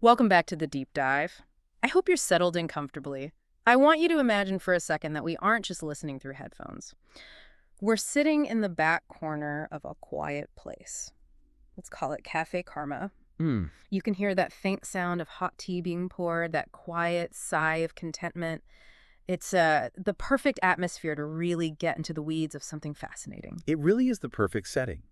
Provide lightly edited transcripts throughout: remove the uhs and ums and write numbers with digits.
Welcome back to the deep dive. I hope you're settled in comfortably. I want you to imagine for a second that we aren't just listening through headphones. We're sitting in the back corner of a quiet place. Let's call it Cafe Karma. Hmm. You can hear that faint sound of hot tea being poured, that quiet sigh of contentment. It's the perfect atmosphere to really get into the weeds of something fascinating. It really is the perfect setting.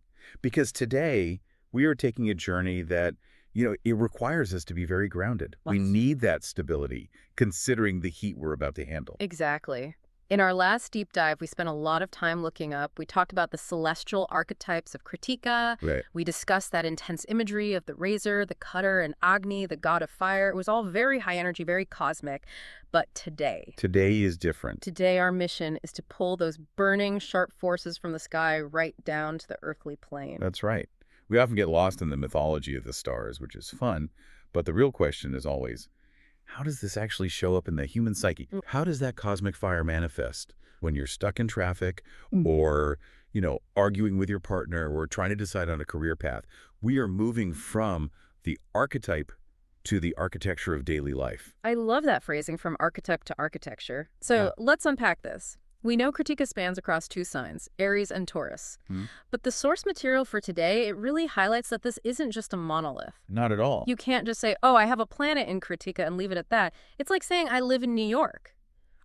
Because today, we are taking a journey that, it requires us to be very grounded. We Yes. need that stability, considering the heat we're about to handle. Exactly. In our last deep dive, we spent a lot of time looking up. We talked about the celestial archetypes of Krittika. Right. We discussed that intense imagery of the razor, the cutter, and Agni, the god of fire. It was all very high energy, very cosmic. But Today is different. today our mission is to pull those burning, sharp forces from the sky right down to the earthly plane. That's right. We often get lost in the mythology of the stars, which is fun. But the real question is always, how does this actually show up in the human psyche? How does that cosmic fire manifest when you're stuck in traffic or, arguing with your partner or trying to decide on a career path? We are moving from the archetype to the architecture of daily life. I love that phrasing, from architect to architecture. So let's unpack this. We know Krittika spans across two signs, Aries and Taurus. But the source material for today, it really highlights that this isn't just a monolith. Not at all. You can't just say, oh, I have a planet in Krittika and leave it at that. It's like saying I live in New York.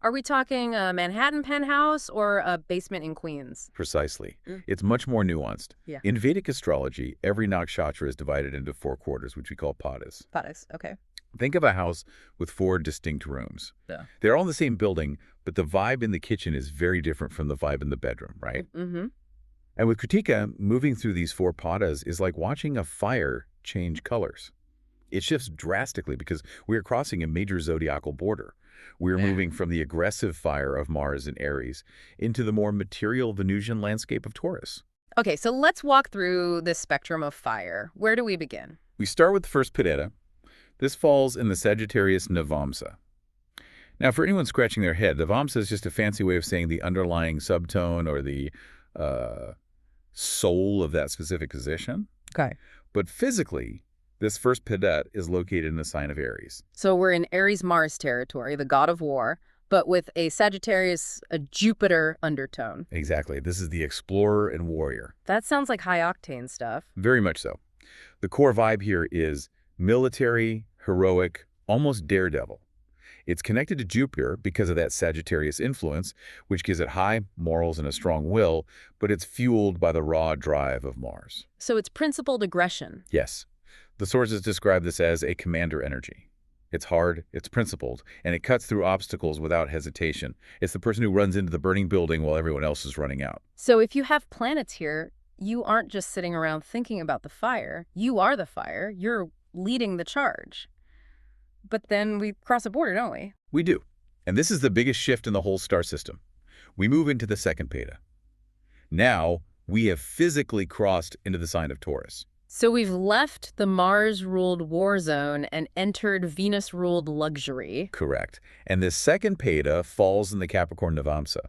Are we talking a Manhattan penthouse or a basement in Queens? Precisely. It's much more nuanced. Yeah. In Vedic astrology, every nakshatra is divided into 4 quarters, which we call padas. Padas, okay. Think of a house with 4 distinct rooms. Yeah. They're all in the same building, but the vibe in the kitchen is very different from the vibe in the bedroom, right? Mm-hmm. And with Krittika, moving through these 4 padas is like watching a fire change colors. It shifts drastically because we are crossing a major zodiacal border. We're moving from the aggressive fire of Mars and Aries into the more material Venusian landscape of Taurus. Okay, so let's walk through this spectrum of fire. Where do we begin? We start with the first Padetta. This falls in the Sagittarius Navamsa. Now, for anyone scratching their head, Navamsa is just a fancy way of saying the underlying subtone or the soul of that specific position. Okay. But physically, this first Padet is located in the sign of Aries. So we're in Aries-Mars territory, the god of war, but with a Sagittarius, a Jupiter undertone. Exactly. This is the explorer and warrior. That sounds like high-octane stuff. Very much so. The core vibe here is military, heroic, almost daredevil. It's connected to Jupiter because of that Sagittarius influence, which gives it high morals and a strong will, but it's fueled by the raw drive of Mars. So it's principled aggression. Yes. The sources describe this as a commander energy. It's hard, it's principled, and it cuts through obstacles without hesitation. It's the person who runs into the burning building while everyone else is running out. So if you have planets here, you aren't just sitting around thinking about the fire. You are the fire. You're leading the charge. But then we cross a border, don't we? We do. And this is the biggest shift in the whole star system. We move into the second Peta. Now, we have physically crossed into the sign of Taurus. So we've left the Mars-ruled war zone and entered Venus-ruled luxury. Correct. And this second Peta falls in the Capricorn Navamsa.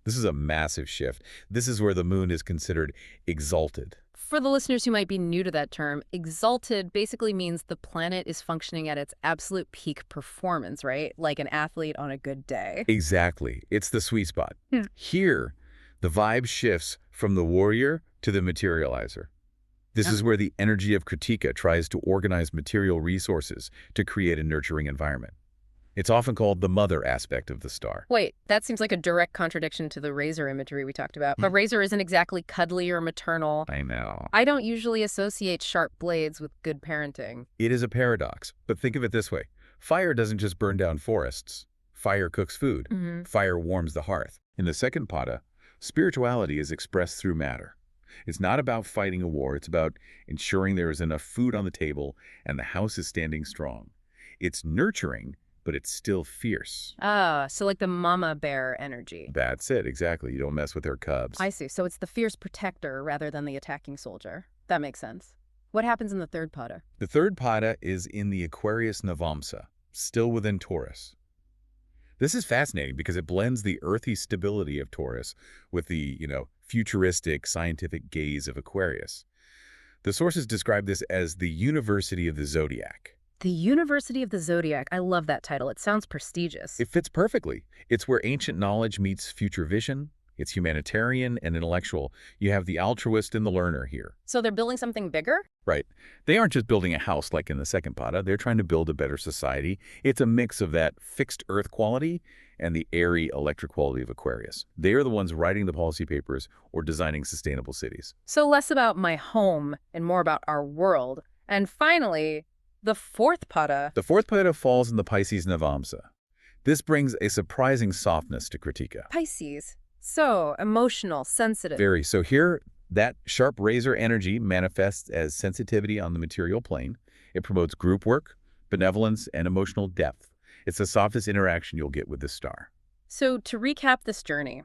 This is a massive shift. This is where the moon is considered exalted. For the listeners who might be new to that term, exalted basically means the planet is functioning at its absolute peak performance, right? Like an athlete on a good day. Exactly. It's the sweet spot. Here, the vibe shifts from the warrior to the materializer. This is where the energy of Krittika tries to organize material resources to create a nurturing environment. It's often called the mother aspect of the star. Wait, that seems like a direct contradiction to the razor imagery we talked about. A razor isn't exactly cuddly or maternal. I know. I don't usually associate sharp blades with good parenting. It is a paradox, but think of it this way. Fire doesn't just burn down forests. Fire cooks food. Fire warms the hearth. In the second Pada, spirituality is expressed through matter. It's not about fighting a war. It's about ensuring there is enough food on the table and the house is standing strong. It's nurturing, but it's still fierce. Ah, so like the mama bear energy. That's it, exactly. You don't mess with their cubs. I see. So it's the fierce protector rather than the attacking soldier. That makes sense. What happens in the third Pada? The third Pada is in the Aquarius Navamsa, still within Taurus. This is fascinating because it blends the earthy stability of Taurus with the, futuristic scientific gaze of Aquarius. The sources describe this as the university of the zodiac. The University of the Zodiac. I love that title. It sounds prestigious. It fits perfectly. It's where ancient knowledge meets future vision. It's humanitarian and intellectual. You have the altruist and the learner here. So they're building something bigger? Right. They aren't just building a house like in the second pada. They're trying to build a better society. It's a mix of that fixed earth quality and the airy electric quality of Aquarius. They are the ones writing the policy papers or designing sustainable cities. So less about my home and more about our world. And finally, the fourth pada. The fourth pada falls in the Pisces Navamsa. This brings a surprising softness to Krittika. Pisces. So emotional, sensitive. Very. So here, that sharp razor energy manifests as sensitivity on the material plane. It promotes group work, benevolence, and emotional depth. It's the softest interaction you'll get with this star. So to recap this journey,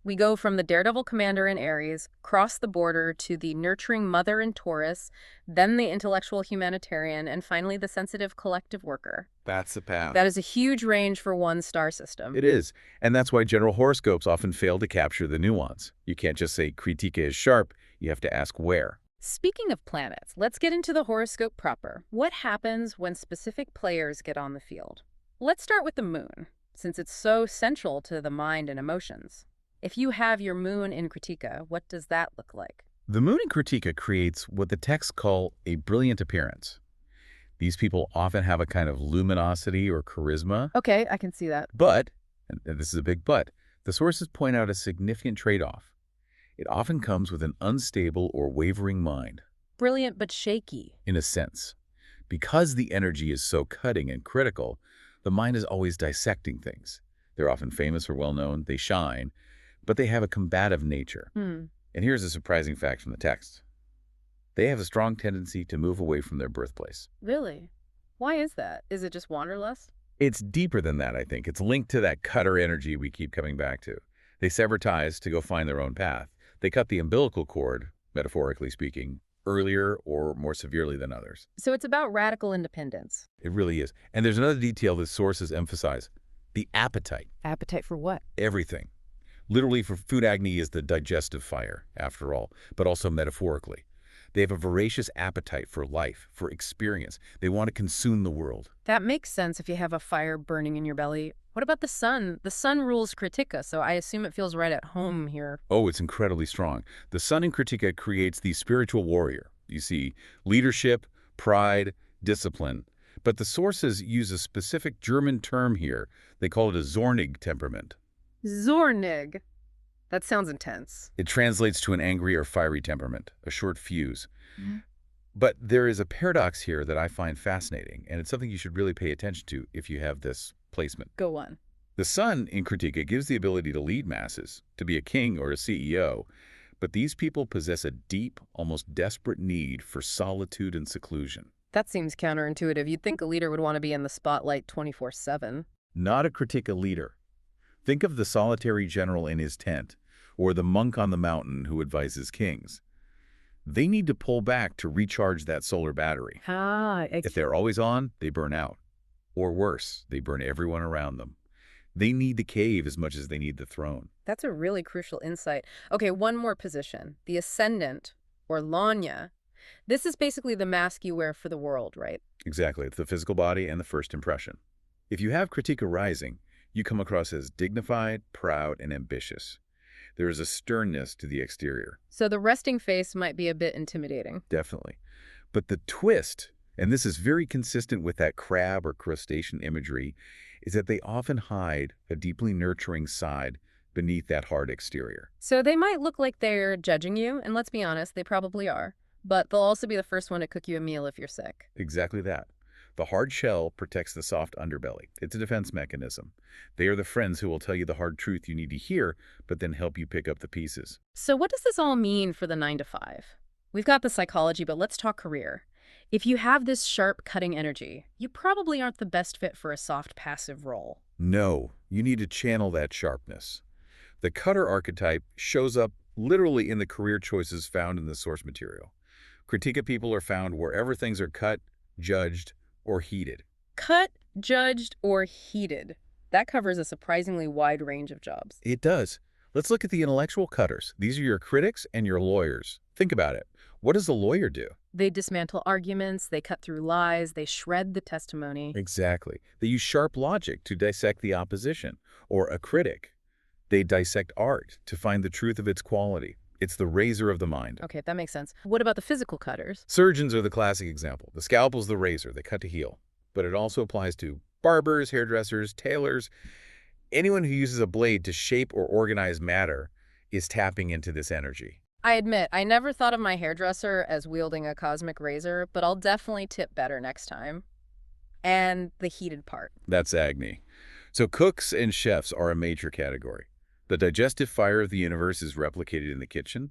we go from the daredevil commander in Aries, cross the border to the nurturing mother in Taurus, then the intellectual humanitarian, and finally the sensitive collective worker. That's the path. That is a huge range for one star system. It is. And that's why general horoscopes often fail to capture the nuance. You can't just say Krittika is sharp. You have to ask where. Speaking of planets, let's get into the horoscope proper. What happens when specific players get on the field? Let's start with the moon, since it's so central to the mind and emotions. If you have your moon in Krittika, what does that look like? The moon in Krittika creates what the texts call a brilliant appearance. These people often have a kind of luminosity or charisma. Okay, I can see that. But, and this is a big but, the sources point out a significant trade-off. It often comes with an unstable or wavering mind. Brilliant but shaky. In a sense. Because the energy is so cutting and critical, the mind is always dissecting things. They're often famous or well-known, they shine, but they have a combative nature. And here's a surprising fact from the text. They have a strong tendency to move away from their birthplace. Really? Why is that? Is it just wanderlust? It's deeper than that, I think. It's linked to that cutter energy we keep coming back to. They sever ties to go find their own path. They cut the umbilical cord, metaphorically speaking, earlier or more severely than others. So it's about radical independence. It really is. And there's another detail that sources emphasize. The appetite. Appetite for what? Everything. Literally, for food, Agni is the digestive fire, after all, but also metaphorically. They have a voracious appetite for life, for experience. They want to consume the world. That makes sense if you have a fire burning in your belly. What about the sun? The sun rules Krittika, so I assume it feels right at home here. Oh, it's incredibly strong. The sun in Krittika creates the spiritual warrior. You see, leadership, pride, discipline. But the sources use a specific German term here. They call it a Zornig temperament. Zornig. That sounds intense. It translates to an angry or fiery temperament, a short fuse. But there is a paradox here that I find fascinating, and it's something you should really pay attention to if you have this placement. Go on. The sun in Krittika gives the ability to lead masses, to be a king or a CEO, but these people possess a deep, almost desperate need for solitude and seclusion. That seems counterintuitive. You'd think a leader would want to be in the spotlight 24/7. Not a Krittika leader. Think of the solitary general in his tent, or the monk on the mountain who advises kings. They need to pull back to recharge that solar battery. If they're always on, they burn out. Or worse, they burn everyone around them. They need the cave as much as they need the throne. That's a really crucial insight. Okay, one more position. The ascendant, or Lanya. This is basically the mask you wear for the world, right? Exactly. It's the physical body and the first impression. If you have Krittika rising, you come across as dignified, proud, and ambitious. There is a sternness to the exterior. So the resting face might be a bit intimidating. Definitely. But the twist, and this is very consistent with that crab or crustacean imagery, is that they often hide a deeply nurturing side beneath that hard exterior. So they might look like they're judging you, and let's be honest, they probably are. But they'll also be the first one to cook you a meal if you're sick. Exactly that. The hard shell protects the soft underbelly. It's a defense mechanism. They are the friends who will tell you the hard truth you need to hear, but then help you pick up the pieces. So what does this all mean for the 9 to 5? We've got the psychology, but let's talk career. If you have this sharp, cutting energy, you probably aren't the best fit for a soft, passive role. No, you need to channel that sharpness. The cutter archetype shows up literally in the career choices found in the source material. Krittika people are found wherever things are cut, judged, or heated. Cut, judged, or heated. That covers a surprisingly wide range of jobs. It does. Let's look at the intellectual cutters. These are your critics and your lawyers. Think about it. What does a lawyer do? They dismantle arguments, they cut through lies, they shred the testimony. Exactly. They use sharp logic to dissect the opposition. Or a critic. They dissect art to find the truth of its quality. It's the razor of the mind. Okay, that makes sense. What about the physical cutters? Surgeons are the classic example. The scalpel's the razor. They cut to heal. But it also applies to barbers, hairdressers, tailors. Anyone who uses a blade to shape or organize matter is tapping into this energy. I admit, I never thought of my hairdresser as wielding a cosmic razor, but I'll definitely tip better next time. And the heated part. That's Agni. So cooks and chefs are a major category. The digestive fire of the universe is replicated in the kitchen,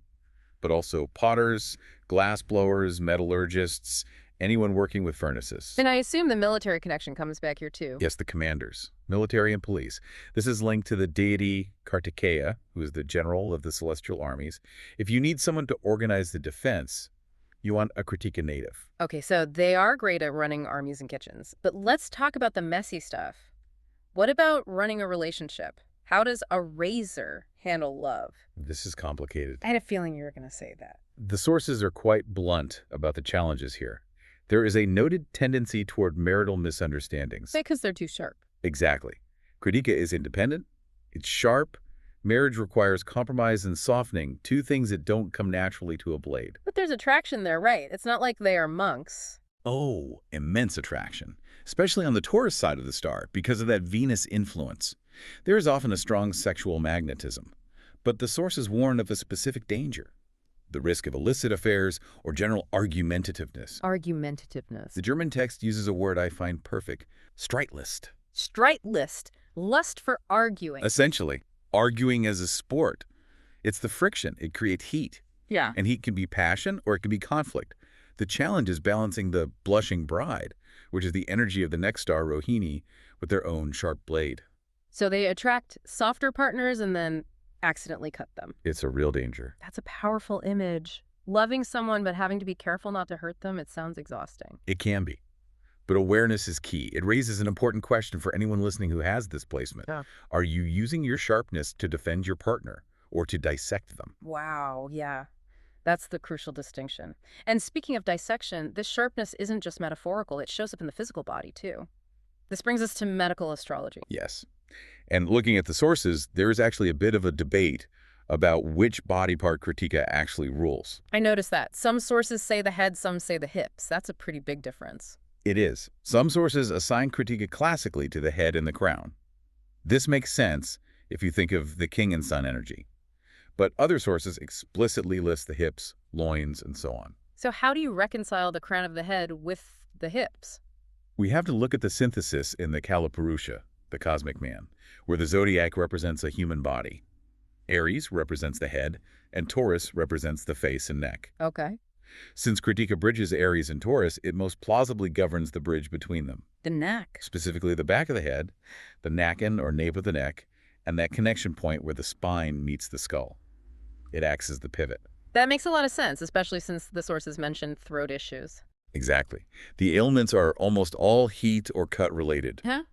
but also potters, glass blowers, metallurgists, anyone working with furnaces. And I assume the military connection comes back here too. Yes, the commanders, military and police. This is linked to the deity Krittika, who is the general of the celestial armies. If you need someone to organize the defense, you want a Krittika native. Okay, so they are great at running armies and kitchens. But let's talk about the messy stuff. What about running a relationship? How does a razor handle love? This is complicated. I had a feeling you were going to say that. The sources are quite blunt about the challenges here. There is a noted tendency toward marital misunderstandings. Because they're too sharp. Exactly. Krittika is independent, it's sharp, marriage requires compromise and softening, two things that don't come naturally to a blade. But there's attraction there, right? It's not like they are monks. Oh, immense attraction, especially on the Taurus side of the star because of that Venus influence. There is often a strong sexual magnetism, but the sources warn of a specific danger. The risk of illicit affairs or general argumentativeness. Argumentativeness. The German text uses a word I find perfect, Streitlust. Streitlust. Lust for arguing. Essentially, arguing as a sport. It's the friction. It creates heat. Yeah. And heat can be passion or it can be conflict. The challenge is balancing the blushing bride, which is the energy of the next star, Rohini, with their own sharp blade. So they attract softer partners and then accidentally cut them. It's a real danger. That's a powerful image. Loving someone but having to be careful not to hurt them, it sounds exhausting. It can be. But awareness is key. It raises an important question for anyone listening who has this placement. Yeah. Are you using your sharpness to defend your partner or to dissect them? Wow, yeah. That's the crucial distinction. And speaking of dissection, this sharpness isn't just metaphorical. It shows up in the physical body, too. This brings us to medical astrology. Yes. And looking at the sources, there is actually a bit of a debate about which body part Krittika actually rules. I noticed that. Some sources say the head, some say the hips. That's a pretty big difference. It is. Some sources assign Krittika classically to the head and the crown. This makes sense if you think of the king and sun energy. But other sources explicitly list the hips, loins, and so on. So how do you reconcile the crown of the head with the hips? We have to look at the synthesis in the Kalapurusha, the cosmic man, where the zodiac represents a human body. Aries represents the head, and Taurus represents the face and neck. Okay. Since Krittika bridges Aries and Taurus, it most plausibly governs the bridge between them. The neck. Specifically the back of the head, the nakin or nape of the neck, and that connection point where the spine meets the skull. It acts as the pivot. That makes a lot of sense, especially since the sources mentioned throat issues. Exactly. The ailments are almost all heat or cut related. Huh?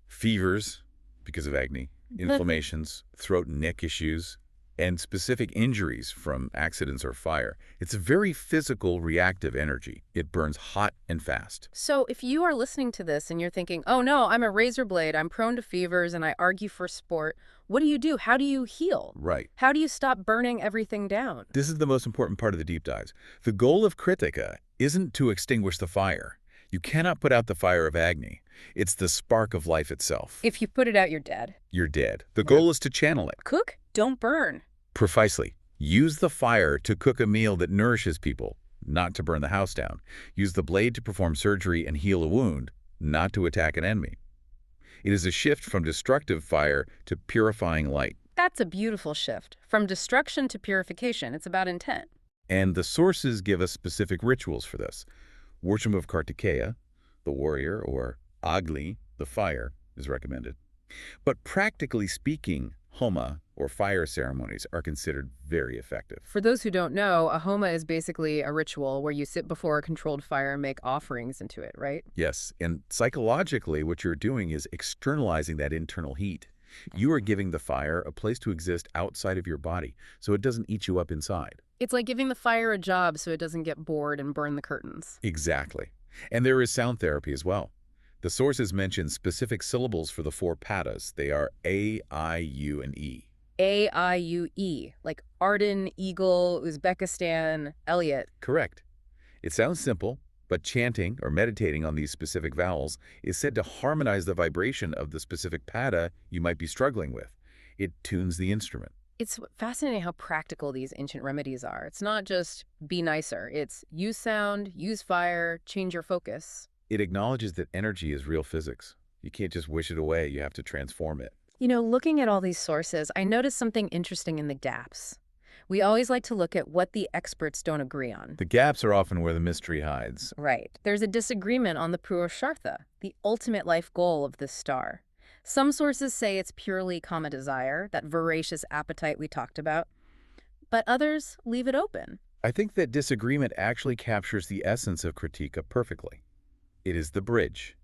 Fevers, because of Agni, inflammations, throat and neck issues, and specific injuries from accidents or fire. It's a very physical, reactive energy. It burns hot and fast. So if you are listening to this and you're thinking, oh no, I'm a razor blade, I'm prone to fevers, and I argue for sport, what do? How do you heal? Right. How do you stop burning everything down? This is the most important part of the deep dives. The goal of Krittika isn't to extinguish the fire. You cannot put out the fire of Agni. It's the spark of life itself. If you put it out, you're dead. You're dead. The goal is to channel it. Cook, don't burn. Precisely. Use the fire to cook a meal that nourishes people, not to burn the house down. Use the blade to perform surgery and heal a wound, not to attack an enemy. It is a shift from destructive fire to purifying light. That's a beautiful shift. From destruction to purification. It's about intent. And the sources give us specific rituals for this. Worship of Kartikeya, the warrior, or Agni, the fire, is recommended. But practically speaking, homa, or fire ceremonies, are considered very effective. For those who don't know, a homa is basically a ritual where you sit before a controlled fire and make offerings into it, right? Yes, and psychologically, what you're doing is externalizing that internal heat. You are giving the fire a place to exist outside of your body, so it doesn't eat you up inside. It's like giving the fire a job so it doesn't get bored and burn the curtains. Exactly. And there is sound therapy as well. The sources mention specific syllables for the four padas. They are A, I, U, and E. A-I-U-E, like Arden, Eagle, Uzbekistan, Elliot. Correct. It sounds simple, but chanting or meditating on these specific vowels is said to harmonize the vibration of the specific pada you might be struggling with. It tunes the instrument. It's fascinating how practical these ancient remedies are. It's not just be nicer. It's use sound, use fire, change your focus. It acknowledges that energy is real physics. You can't just wish it away, you have to transform it. You know, looking at all these sources, I noticed something interesting in the gaps. We always like to look at what the experts don't agree on. The gaps are often where the mystery hides. Right. There's a disagreement on the Purushartha, the ultimate life goal of this star. Some sources say it's purely kama desire, that voracious appetite we talked about, but others leave it open. I think that disagreement actually captures the essence of Krittika perfectly. It is the bridge.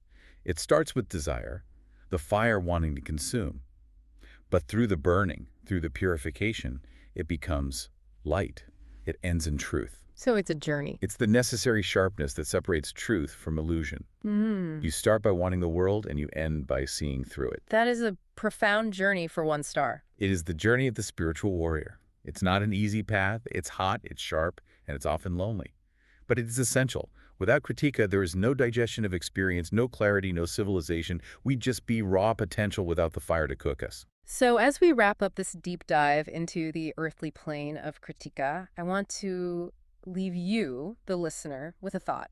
It starts with desire, the fire wanting to consume. But through the burning, through the purification, it becomes light. It ends in truth. So it's a journey. It's the necessary sharpness that separates truth from illusion. You start by wanting the world and you end by seeing through it. That is a profound journey for one star. It is the journey of the spiritual warrior. It's not an easy path. It's hot, it's sharp, and it's often lonely. But it is essential. Without Krittika, there is no digestion of experience, no clarity, no civilization. We'd just be raw potential without the fire to cook us. So as we wrap up this deep dive into the earthly plane of Krittika, I want to leave you, the listener, with a thought.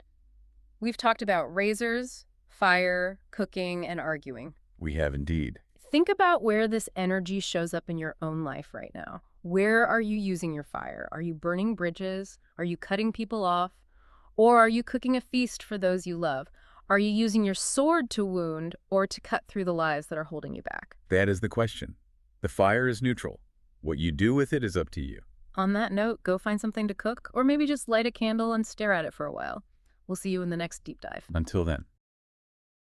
We've talked about razors, fire, cooking, and arguing. We have indeed. Think about where this energy shows up in your own life right now. Where are you using your fire? Are you burning bridges? Are you cutting people off? Or are you cooking a feast for those you love? Are you using your sword to wound or to cut through the lies that are holding you back? That is the question. The fire is neutral. What you do with it is up to you. On that note, go find something to cook, or maybe just light a candle and stare at it for a while. We'll see you in the next deep dive. Until then.